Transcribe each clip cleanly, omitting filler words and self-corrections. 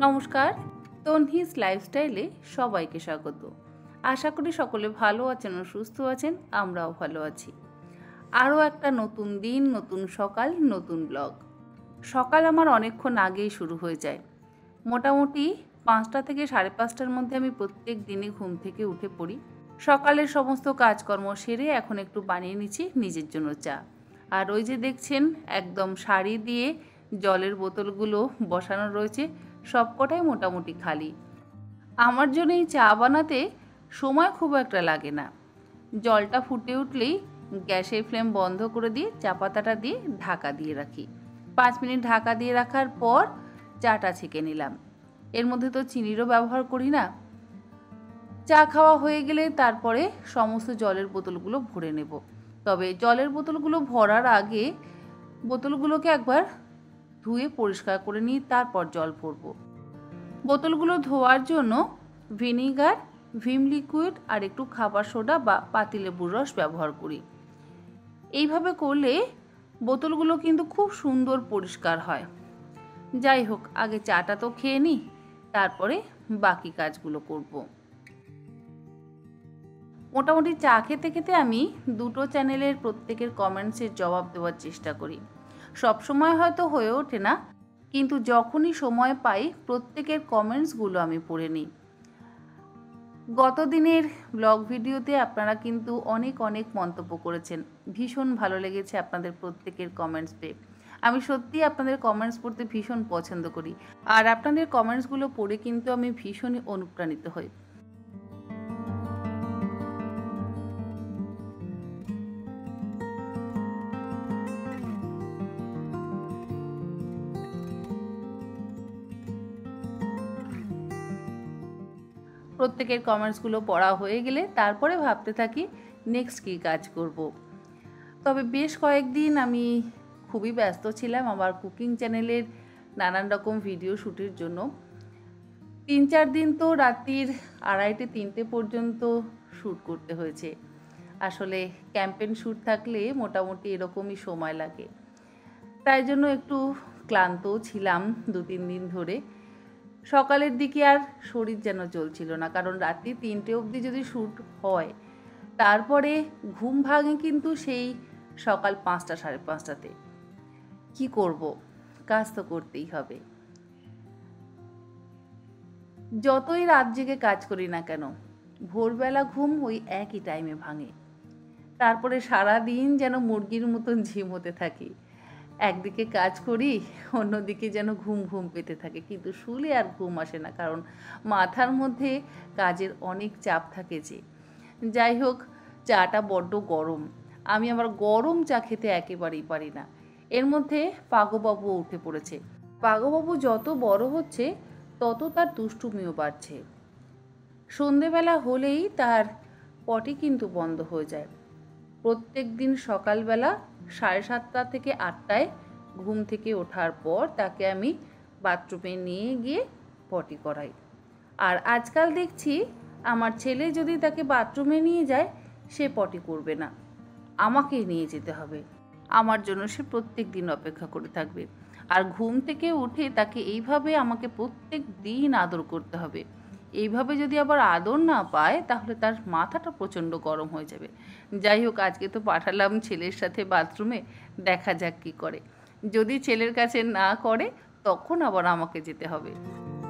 নমস্কার, তন্হিস লাইফস্টাইলে সবাইকে স্বাগত। আশা করি সকলে ভালো আছেন ও সুস্থ আছেন, আমরাও ভালো আছি। আরও একটা নতুন দিন, নতুন সকাল, নতুন ব্লগ। সকাল আমার অনেকক্ষণ আগেই শুরু হয়ে যায়। মোটামুটি 5টা থেকে 5:30টার মধ্যে আমি প্রত্যেক দিনই ঘুম থেকে উঠে পড়ি। সকালের সমস্ত কাজকর্ম সেরে এখন একটু বানিয়ে নিচ্ছি নিজের জন্য চা। আর ওই যে দেখছেন একদম সারি দিয়ে জলের বোতলগুলো বসানো রয়েছে, সবকটাই মোটামুটি খালি। আমার জন্য এই চা বানাতে সময় খুব একটা লাগে না। জলটা ফুটে উঠলেই গ্যাসের ফ্লেম বন্ধ করে দিয়ে চা পাতাটা দিয়ে ঢাকা দিয়ে রাখি। 5 মিনিট ঢাকা দিয়ে রাখার পর চাটা ছেঁকে নিলাম। এর মধ্যে তো চিনিরও ব্যবহার করি না। চা খাওয়া হয়ে গেলে তারপরে সমস্ত জলের বোতলগুলো ভরে নেব। তবে জলের বোতলগুলো ভরার আগে বোতলগুলোকে একবার ধুয়ে পরিষ্কার করে নিই, তারপর জল ভরবো। বোতলগুলো ধোয়ার জন্য ভিনিগার, ভিম লিকুইড আর একটু খাবার সোডা বা পাতিলেবুর রস ব্যবহার করি। এইভাবে করলে বোতলগুলো কিন্তু খুব সুন্দর পরিষ্কার হয়। যাই হোক, আগে চাটা তো খেয়ে নিই, তারপরে বাকি কাজগুলো করব। মোটামুটি চা খেতে খেতে আমি দুটো চ্যানেলের প্রত্যেকের কমেন্টসের জবাব দেওয়ার চেষ্টা করি। সব সময় হয়তো হয়ে ওঠে না, কিন্তু যখনই সময় পাই প্রত্যেকের কমেন্টসগুলো আমি পড়ে নিই। গত দিনের ব্লগ ভিডিওতে আপনারা কিন্তু অনেক অনেক মন্তব্য করেছেন। ভীষণ ভালো লেগেছে আপনাদের প্রত্যেকের কমেন্টস পেয়ে। আমি সত্যিই আপনাদের কমেন্টস পড়তে ভীষণ পছন্দ করি, আর আপনাদের কমেন্টসগুলো পড়ে কিন্তু আমি ভীষণই অনুপ্রাণিত হই। প্রত্যেকের কমেন্টসগুলো পড়া হয়ে গেলে তারপরে ভাবতে থাকি নেক্সট কী কাজ করব। তবে বেশ কয়েকদিন আমি খুবই ব্যস্ত ছিলাম আমার কুকিং চ্যানেলের নানান রকম ভিডিও শ্যুটের জন্য। 3-4 দিন তো রাত্রির 2:30-3টে পর্যন্ত শ্যুট করতে হয়েছে। আসলে ক্যাম্পেইন শ্যুট থাকলে মোটামুটি এরকমই সময় লাগে, তাই জন্য একটু ক্লান্তও ছিলাম 2-3 দিন ধরে। সকালের দিকে আর শরীর যেন চলছিল না, কারণ রাত্রি 3টে অবধি যদি শ্যুট হয় তারপরে ঘুম ভাঙে কিন্তু সেই সকাল 5টা 5:30টাতে। কি করব, কাজ তো করতেই হবে। যতই রাত জেগে কাজ করি না কেন, ভোরবেলা ঘুম ওই একই টাইমে ভাঙে। তারপরে সারা দিন যেন মুরগির মতন ঝিমোতে থাকি। একদিকে কাজ করি, অন্যদিকে যেন ঘুম ঘুম পেতে থাকে, কিন্তু শুলে আর ঘুম আসে না, কারণ মাথার মধ্যে কাজের অনেক চাপ থাকে। যে যাই হোক, চাটা বড্ড গরম, আমি আবার গরম চা খেতে একেবারেই পারি না। এর মধ্যে পাগোবাবুও উঠে পড়েছে। পাগোবাবু যত বড় হচ্ছে তত তার দুষ্টুমিও বাড়ছে। সন্ধেবেলা হলেই তার পটি কিন্তু বন্ধ হয়ে যায়। প্রত্যেক দিন সকালবেলা 7:30টা থেকে 8টায় ঘুম থেকে ওঠার পর তাকে আমি বাথরুমে নিয়ে গিয়ে পটি করাই। আর আজকাল দেখছি আমার ছেলে যদি তাকে বাথরুমে নিয়ে যায়, সে পটি করবে না, আমাকেই নিয়ে যেতে হবে। আমার জন্য সে প্রত্যেক দিন অপেক্ষা করে থাকবে। আর ঘুম থেকে উঠে তাকে এইভাবে আমাকে প্রত্যেক দিন আদর করতে হবে। এইভাবে যদি আবার আদর না পায় তাহলে তার মাথাটা প্রচণ্ড গরম হয়ে যাবে। যাই হোক, আজকে তো পাঠালাম ছেলের সাথে বাথরুমে, দেখা যাক কী করে। যদি ছেলের কাছে না করে তখন আবার আমাকে যেতে হবে।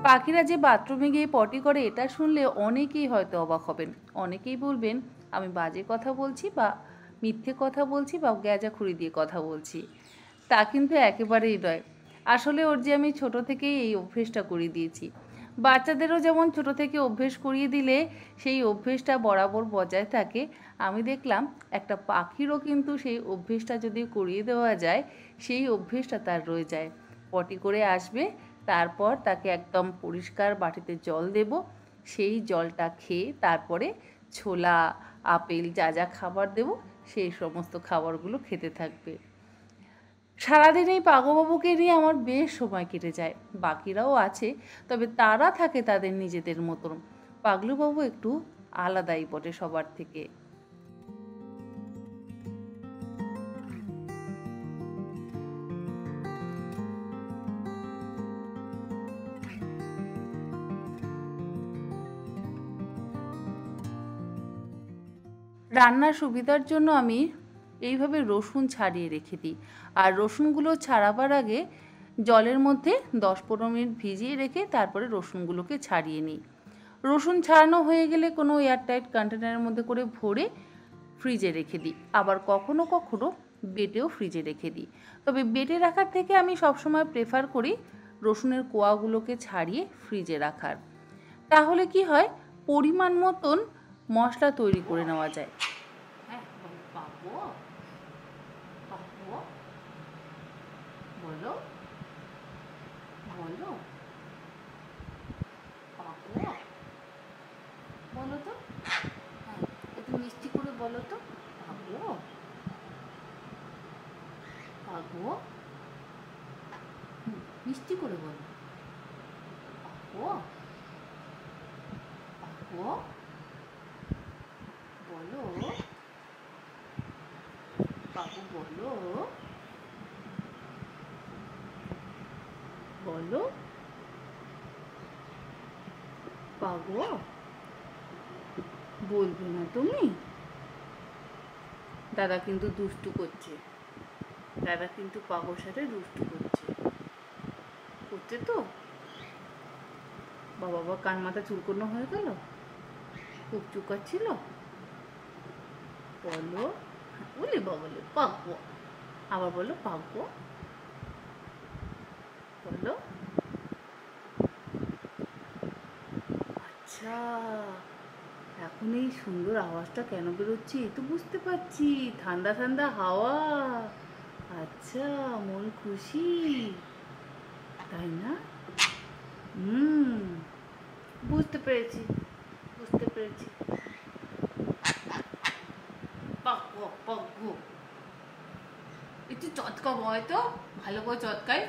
পাখিরা যে বাথরুমে গিয়ে পটি করে এটা শুনলে অনেকেই হয়তো অবাক হবেন। অনেকেই বলবেন আমি বাজে কথা বলছি বা মিথ্যে কথা বলছি বা গ্যাজাখুরি দিয়ে কথা বলছি। তা কিন্তু একেবারেই নয়। আসলে ওর যে আমি ছোট থেকেই এই অভ্যেসটা করিয়ে দিয়েছি। বাচ্চাদেরও যেমন ছোট থেকে অভ্যেস করিয়ে দিলে সেই অভ্যেসটা বরাবর বজায় থাকে, আমি দেখলাম একটা পাখিরও কিন্তু সেই অভ্যেসটা যদি করিয়ে দেওয়া যায়, সেই অভ্যেসটা তার রয়ে যায়। পটি করে আসবে, তারপর তাকে একদম পরিষ্কার বাটিতে জল দেব, সেই জলটা খেয়ে তারপরে ছোলা, আপেল যা যা খাবার দেব সেই সমস্ত খাবারগুলো খেতে থাকবে। সারাদিন এই পাগোবাবুকে নিয়ে আমার বেশ সময় কেটে যায়। বাকিরাও আছে, তবে তারা থাকে তাদের নিজেদের মতন। পাগলুবাবু একটু আলাদাই বটে সবার থেকে। রান্নার সুবিধার জন্য আমি এইভাবে রসুন ছাড়িয়ে রেখে দিই। আর রসুনগুলো ছাড়াবার আগে জলের মধ্যে 10-15 মিনিট ভিজিয়ে রেখে তারপরে রসুনগুলোকে ছাড়িয়ে নিই। রসুন ছাড়ানো হয়ে গেলে কোনো এয়ারটাইট কন্টেনারের মধ্যে করে ভরে ফ্রিজে রেখে দিই। আবার কখনো কখনো বেটেও ফ্রিজে রেখে দিই। তবে বেটে রাখার থেকে আমি সবসময় প্রেফার করি রসুনের কোয়াগুলোকে ছাড়িয়ে ফ্রিজে রাখার। তাহলে কি হয়, পরিমাণ মতন মশলা তৈরি করে নেওয়া যায়। হ্যাঁ, পাবো পাবো বলো বলো পাবো বলো তো, হ্যাঁ একটু মিষ্টি করে বলো তো, পাবো পাবো, মিষ্টি করে বলো, পাবো পাবো বলো, পাবো বলো বলো, পাবো বলবে না তুমি? দাদা কিন্তু দুষ্টু করছে, দাদা কিন্তু পাগোর সাথে দুষ্টু করছে, করছে তো। বাবা কান মাথা চুলকোনো হয়ে গেল, খুব চুকাচ্ছিল, বলো বলি বলে পাকবো, আবার বলো পাকবো বলো। আচ্ছা, এখন এই সুন্দর আওয়াজটা কেন বেরোচ্ছে তো বুঝতে পারছি, ঠান্ডা ঠান্ডা হাওয়া। আচ্ছা, মন খুশি তাই না? বুঝতে পেরেছি বুঝতে পেরেছি। পাকবো পাকবো, একটু চটকাবো হয়তো, ভালো করে চটকাই,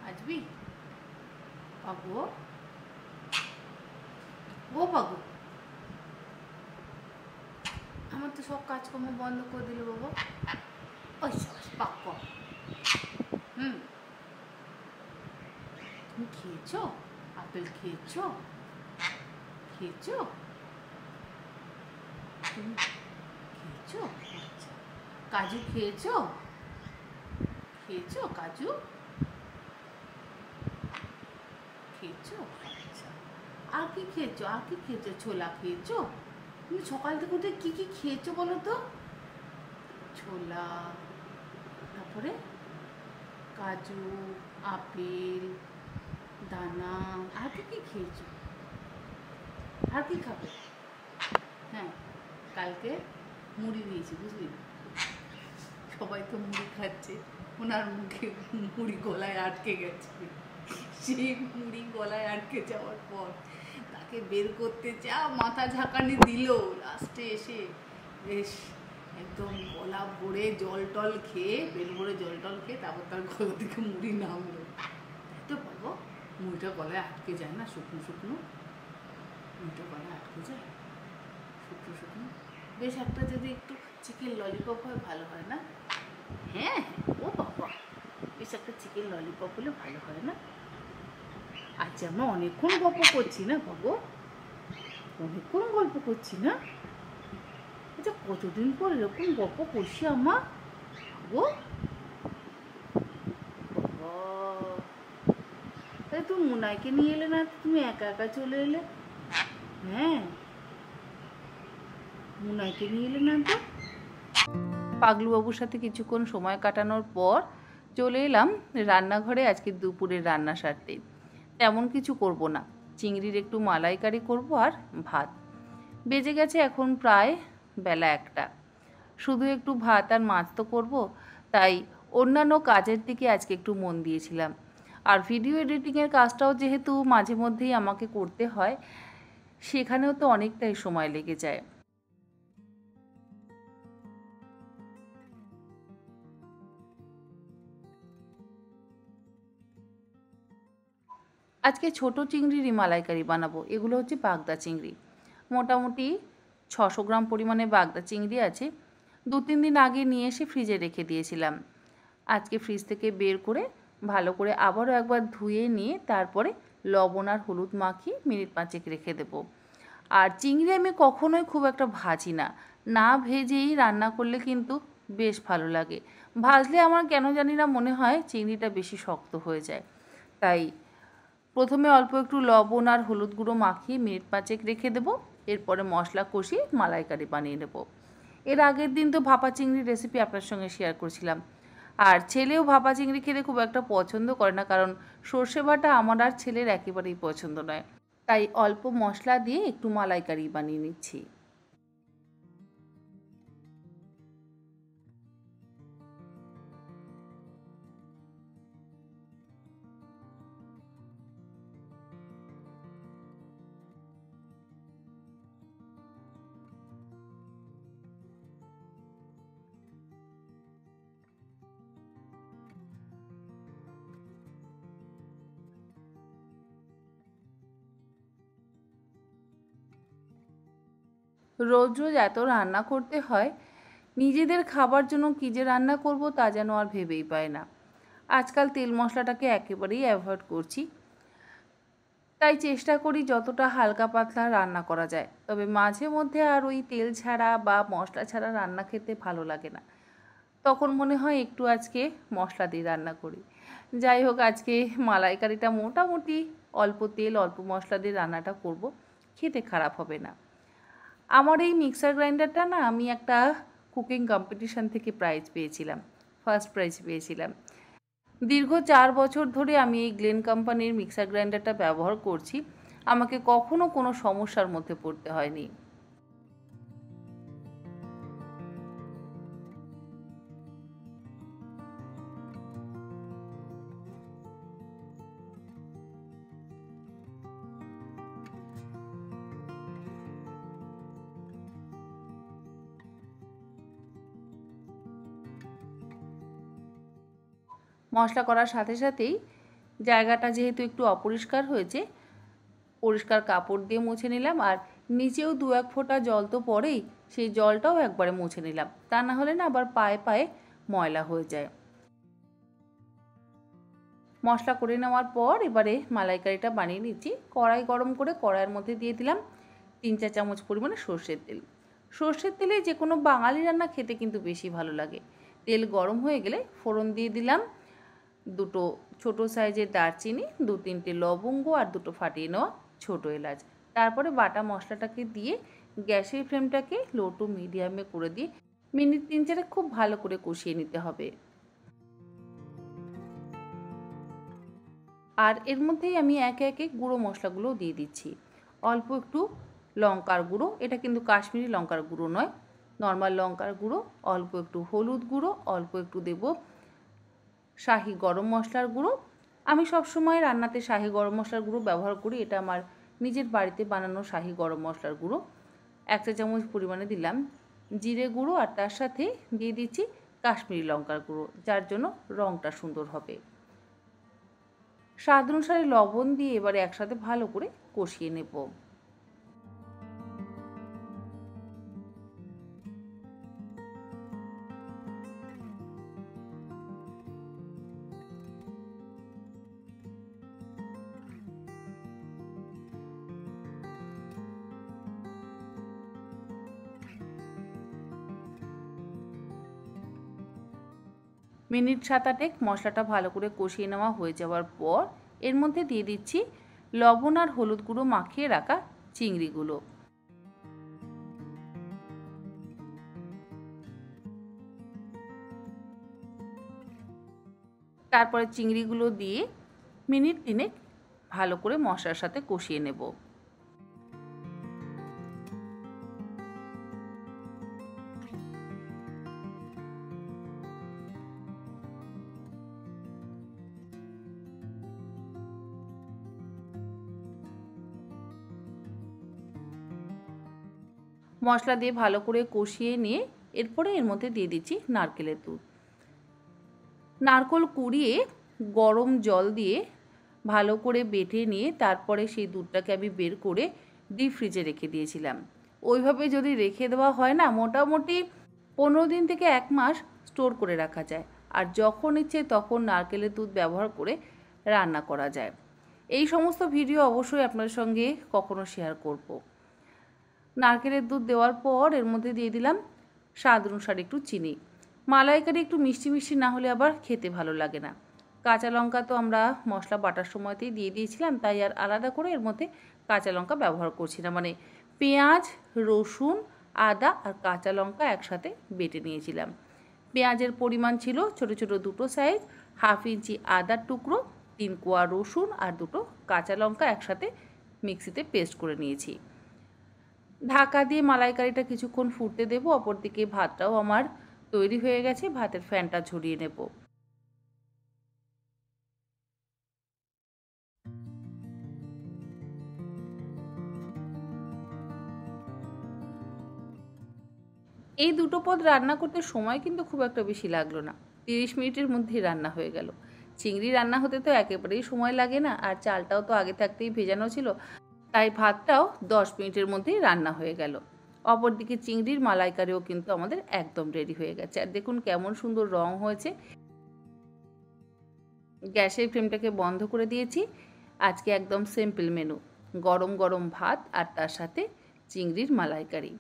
আসবি পাকবো ও পাকবো। আমার তো সব কাজকর্ম বন্ধ করে দিল বাবা। ওই পাকবো। তুমি খেয়েছো? আপেল খেয়েছো? খেয়েছো? তুমি খেয়েছো? আচ্ছা, কাজু খেয়েছো? খেয়েছো কাজু? খেয়েছো? আচ্ছা, আর কি খেয়েছো? আর কি খেয়েছো? ছোলা খেয়েছো? তুমি সকাল থেকে উঠে কি কি খেয়েছো বলো তো? ছোলা, তারপরে কাজু, আপেল, দানা, আর কি কি খেয়েছো? আর কি খাবে? হ্যাঁ, কালকে মুড়ি দিয়েছি, বুঝলি? সবাই তো মুড়ি খাচ্ছে, ওনার মুখে মুড়ি গলায় আটকে গেছে। সেই মুড়ি গলায় আটকে যাওয়ার পর তাকে বের করতে যা মাথা ঝাঁকানি দিল, লাস্টে এসে বেশ একদম গলা ভরে জল টল খেয়ে, বেল ভরে জল টল খেয়ে তারপর তার গলা থেকে মুড়ি নামলো। তো বাবা, মুড়িটা গলায় আটকে যায় না, শুকনো শুকনো মুড়িটা গলায় আটকে যায়, শুকনো শুকনো। বেশ একটা যদি একটু চিকেন ললিপপ হয় ভালো হয় না? হ্যাঁ ও বাবা, বেশ একটা চিকেন ললিপপ হলে ভালো হয় না? আচ্ছা, আমরা অনেকক্ষণ গল্প করছি না বাবু, অনেকক্ষণ গল্প করছি না? আচ্ছা, কতদিন পর এরকম গল্প করছি আমা গো বাবা। তাই তুমি মুনাইকে নিয়ে এলে না, তুমি একা একা চলে এলে? হ্যাঁ, মুনাইকে নিয়ে এলে না তো? পাগলুবাবুর সাথে কিছুক্ষণ সময় কাটানোর পর চলে এলাম রান্নাঘরে আজকে দুপুরের রান্না সারতে। তেমন কিছু করব না, চিংড়ির একটু মালাইকারি করব আর ভাত। বেজে গেছে এখন প্রায় বেলা 1টা, শুধু একটু ভাত আর মাছ তো করব, তাই অন্যান্য কাজের দিকে আজকে একটু মন দিয়েছিলাম। আর ভিডিও এডিটিংয়ের কাজটাও যেহেতু মাঝে মধ্যেই আমাকে করতে হয়, সেখানেও তো অনেকটাই সময় লেগে যায়। আজকে ছোট চিংড়িরই মালাইকারি বানাবো। এগুলো হচ্ছে বাগদা চিংড়ি, মোটামুটি 600 গ্রাম পরিমাণে বাগদা চিংড়ি আছে। 2-3 দিন আগে নিয়ে এসে ফ্রিজে রেখে দিয়েছিলাম। আজকে ফ্রিজ থেকে বের করে ভালো করে আবারও একবার ধুয়ে নিয়ে তারপরে লবণ আর হলুদ মাখিয়ে মিনিট 5 রেখে দেবো। আর চিংড়ি আমি কখনোই খুব একটা ভাজি না, না ভেজেই রান্না করলে কিন্তু বেশ ভালো লাগে। ভাজলে আমার কেন জানি না মনে হয় চিংড়িটা বেশি শক্ত হয়ে যায়। তাই প্রথমে অল্প একটু লবণ আর হলুদ গুঁড়ো মাখিয়ে মিনিট 5 রেখে দেবো। এরপরে মশলা কষিয়ে মালাইকারি বানিয়ে নেব। এর আগের দিন তো ভাপা চিংড়ির রেসিপি আপনার সঙ্গে শেয়ার করেছিলাম। আর ছেলেও ভাপা চিংড়ি খেতে খুব একটা পছন্দ করে না, কারণ সর্ষে বাটা আমার আর ছেলের একেবারেই পছন্দ নয়। তাই অল্প মশলা দিয়ে একটু মালাইকারি বানিয়ে নিচ্ছি। রোজ রোজ এত রান্না করতে হয়, নিজেদের খাবার জন্য কী যে রান্না করব তা যেন আর ভেবেই পায় না। আজকাল তেল মশলাটাকে একেবারেই অ্যাভয়েড করছি। তাই চেষ্টা করি যতটা হালকা পাতলা রান্না করা যায়। তবে মাঝে মধ্যে আর ওই তেল ছাড়া বা মশলা ছাড়া রান্না খেতে ভালো লাগে না। তখন মনে হয় একটু আজকে মশলা দিয়ে রান্না করি। যাই হোক, আজকে মালাইকারিটা মোটামুটি অল্প তেল অল্প মশলা দিয়ে রান্নাটা করব, খেতে খারাপ হবে না। আমার এই মিক্সার গ্রাইন্ডারটা না, আমি একটা কুকিং কম্পিটিশান থেকে প্রাইজ পেয়েছিলাম, ফার্স্ট প্রাইজ পেয়েছিলাম। দীর্ঘ 4 বছর ধরে আমি এই গ্লেন কোম্পানির মিক্সার গ্রাইন্ডারটা ব্যবহার করছি। আমাকে কখনো কোনো সমস্যার মধ্যে পড়তে হয়নি। মশলা করার সাথে সাথেই জায়গাটা যেহেতু একটু অপরিষ্কার হয়েছে, পরিষ্কার কাপড় দিয়ে মুছে নিলাম। আর নিচেও 2-1 ফোঁটা জল তো পড়েই, সেই জলটাও একবারে মুছে নিলাম। তা না হলে না আবার পায়ে পায়ে ময়লা হয়ে যায়। মশলা করে নেওয়ার পর এবারে মালাইকারিটা বানিয়ে নিচ্ছি। কড়াই গরম করে কড়াইয়ের মধ্যে দিয়ে দিলাম 3-4 চামচ পরিমাণে সর্ষের তেল। সর্ষের তেলে যে কোনো বাঙালি রান্না খেতে কিন্তু বেশি ভালো লাগে। তেল গরম হয়ে গেলে ফোড়ন দিয়ে দিলাম 2টো ছোটো সাইজের দারচিনি, 2-3টে লবঙ্গ আর 2টো ফাটিয়ে নেওয়া ছোটো এলাচ। তারপরে বাটা মশলাটাকে দিয়ে গ্যাসের ফ্লেমটাকে লো টু মিডিয়ামে করে দিয়ে মিনিট 3-4 খুব ভালো করে কষিয়ে নিতে হবে। আর এর মধ্যেই আমি একে একে গুঁড়ো মশলাগুলোও দিয়ে দিচ্ছি। অল্প একটু লঙ্কার গুঁড়ো, এটা কিন্তু কাশ্মীরি লঙ্কার গুঁড়ো নয়, নর্মাল লঙ্কার গুঁড়ো। অল্প একটু হলুদ গুঁড়ো, অল্প একটু দেব শাহি গরম মশলার গুঁড়ো। আমি সবসময় রান্নাতে শাহি গরম মশলার গুঁড়ো ব্যবহার করি, এটা আমার নিজের বাড়িতে বানানো শাহি গরম মশলার গুঁড়ো। 1 চা চামচ পরিমাণে দিলাম জিরে গুঁড়ো, আর তার সাথে দিয়ে দিচ্ছি কাশ্মীরি লঙ্কার গুঁড়ো, যার জন্য রঙটা সুন্দর হবে। স্বাদ অনুসারে লবণ দিয়ে এবারে একসাথে ভালো করে কষিয়ে নেব। মিনিট 7-8 মশলাটা ভালো করে কষিয়ে নেওয়া হয়ে যাওয়ার পর এর মধ্যে দিয়ে দিচ্ছি লবণ আর হলুদ গুঁড়ো মাখিয়ে রাখা চিংড়িগুলো। তারপরে চিংড়িগুলো দিয়ে মিনিট 3 ভালো করে মশলার সাথে কষিয়ে নেব। মশলা দিয়ে ভালো করে কষিয়ে নিয়ে এরপরে এর মধ্যে দিয়ে দিচ্ছি নারকেলের দুধ। নারকেল কুড়িয়ে গরম জল দিয়ে ভালো করে বেটে নিয়ে তারপরে সেই দুধটাকে আমি বের করে ডিপ ফ্রিজে রেখে দিয়েছিলাম। ওইভাবে যদি রেখে দেওয়া হয় না, মোটামুটি 15 দিন থেকে 1 মাস স্টোর করে রাখা যায়। আর যখন ইচ্ছে তখন নারকেলের দুধ ব্যবহার করে রান্না করা যায়। এই সমস্ত ভিডিও অবশ্যই আপনার সঙ্গে কখনো শেয়ার করব। নারকেলের দুধ দেওয়ার পর এর মধ্যে দিয়ে দিলাম স্বাদ অনুসারে একটু চিনি। মালাইকারি একটু মিষ্টি মিষ্টি না হলে আবার খেতে ভালো লাগে না। কাঁচা লঙ্কা তো আমরা মশলা বাটার সময়তেই দিয়ে দিয়েছিলাম, তাই আর আলাদা করে এর মধ্যে কাঁচা লঙ্কা ব্যবহার করছি না। মানে পেঁয়াজ, রসুন, আদা আর কাঁচা লঙ্কা একসাথে বেটে নিয়েছিলাম। পেঁয়াজের পরিমাণ ছিল ছোটো ছোটো দুটো সাইজ, 1/2 ইঞ্চি আদার টুকরো, 3 কোয়া রসুন আর দুটো কাঁচা লঙ্কা একসাথে মিক্সিতে পেস্ট করে নিয়েছি। ঢাকা দিয়ে মালাইকারিটা কিছুক্ষণ ফুটতে দেবো। অপরদিকে ভাতটাও আমার তৈরি হয়ে গেছে, ভাতের ফ্যানটা ঝরিয়ে নেব। এই দুটো পদ রান্না করতে সময় কিন্তু খুব একটা বেশি লাগলো না, 30 মিনিটের মধ্যেই রান্না হয়ে গেল। চিংড়ি রান্না হতে তো একেবারেই সময় লাগে না, আর চালটাও তো আগে থাকতেই ভেজানো ছিল, তাই ভাতটাও 10 মিনিটের মধ্যেই রান্না হয়ে গেল। অপরদিকে চিংড়ির মালাইকারিও কিন্তু আমাদের একদম রেডি হয়ে গেছে। আর দেখুন কেমন সুন্দর রং হয়েছে। গ্যাসের ফ্লেমটাকে বন্ধ করে দিয়েছি। আজকে একদম সিম্পল মেনু, গরম গরম ভাত আর তার সাথে চিংড়ির মালাইকারি।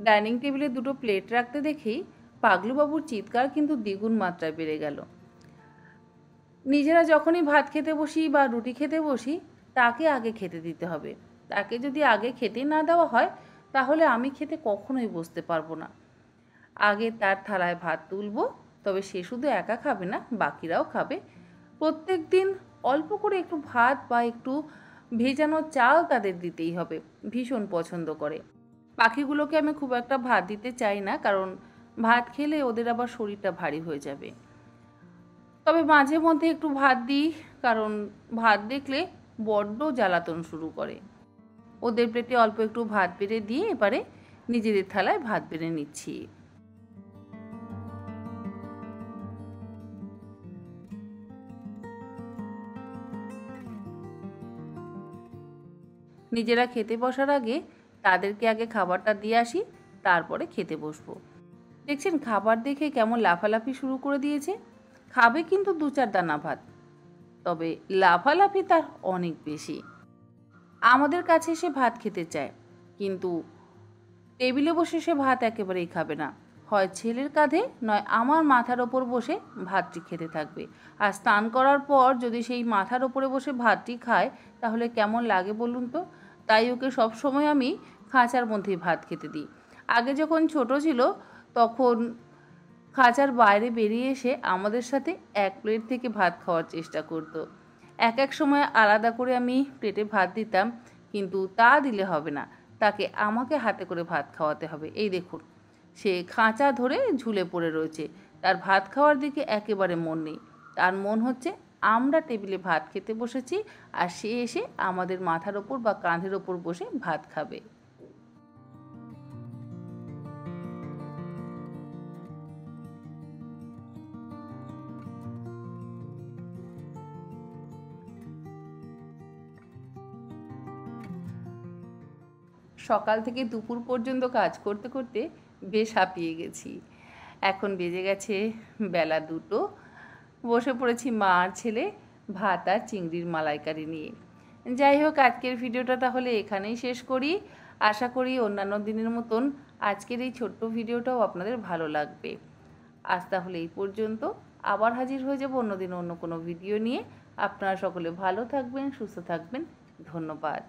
ডাইনিং টেবিলে দুটো প্লেট রাখতে দেখেই পাগলুবাবুর চিৎকার কিন্তু দ্বিগুণ মাত্রায় বেড়ে গেল। নিজেরা যখনই ভাত খেতে বসি বা রুটি খেতে বসি, তাকে আগে খেতে দিতে হবে। তাকে যদি আগে খেতে না দেওয়া হয়, তাহলে আমি খেতে কখনোই বসতে পারবো না। আগে তার থালায় ভাত তুলবো, তবে সে শুধু একা খাবে না, বাকিরাও খাবে। প্রত্যেক দিন অল্প করে একটু ভাত বা একটু ভেজানো চাল তাদের দিতেই হবে, ভীষণ পছন্দ করে। পাখিগুলোকে আমি খুব একটা ভাত দিতে চাই না, কারণ ভাত খেলে ওদের আবার শরীরটা ভারী হয়ে যাবে। তবে মাঝে মধ্যে একটু ভাত দিই, কারণ ভাত দেখলে বড্ড জ্বালাতন শুরু করে। ওদের প্লেটে অল্প একটু ভাত বেড়ে দিয়ে এবারে নিজেদের থালায় ভাত বেড়ে নিচ্ছি। নিজেরা খেতে বসার আগে তাদেরকে আগে খাবারটা দিয়ে আসি, তারপরে খেতে বসবো। দেখছেন খাবার দেখে কেমন লাফালাফি শুরু করে দিয়েছে। খাবে কিন্তু 2-4 দানা ভাত, তবে লাফালাফি তার অনেক বেশি। আমাদের কাছে সে ভাত খেতে চায়, কিন্তু টেবিলে বসে সে ভাত একেবারেই খাবে না। হয় ছেলের কাঁধে, নয় আমার মাথার ওপর বসে ভাতটি খেতে থাকবে। আর স্নান করার পর যদি সেই মাথার ওপরে বসে ভাতটি খায়, তাহলে কেমন লাগে বলুন তো। তাই ওকে সবসময় আমি খাঁচার মধ্যেই ভাত খেতে দিই। আগে যখন ছোট ছিল, তখন খাঁচার বাইরে বেরিয়ে এসে আমাদের সাথে এক প্লেট থেকে ভাত খাওয়ার চেষ্টা করতো। এক এক সময় আলাদা করে আমি প্লেটে ভাত দিতাম, কিন্তু তা দিলে হবে না, তাকে আমাকে হাতে করে ভাত খাওয়াতে হবে। এই দেখুন, সে খাঁচা ধরে ঝুলে পড়ে রয়েছে, তার ভাত খাওয়ার দিকে একেবারে মন নেই। তার মন হচ্ছে আমরা টেবিলে ভাত খেতে বসেছি, আর সে এসে আমাদের মাথার ওপর বা কাঁধের ওপর বসে ভাত খাবে। সকাল থেকে দুপুর পর্যন্ত কাজ করতে করতে বেশ হাঁপিয়ে গেছি। এখন বেজে গেছে বেলা 2টো। বসে পড়েছি মা আর ছেলে ভাত আর চিংড়ির মালাইকারি নিয়ে। যাই হোক, আজকের ভিডিওটা তাহলে এখানেই শেষ করি। আশা করি অন্যান্য দিনের মতন আজকের এই ছোট্ট ভিডিওটাও আপনাদের ভালো লাগবে। আজ তাহলে এই পর্যন্ত। আবার হাজির হয়ে যাব অন্যদিন অন্য কোনো ভিডিও নিয়ে। আপনারা সকলে ভালো থাকবেন, সুস্থ থাকবেন। ধন্যবাদ।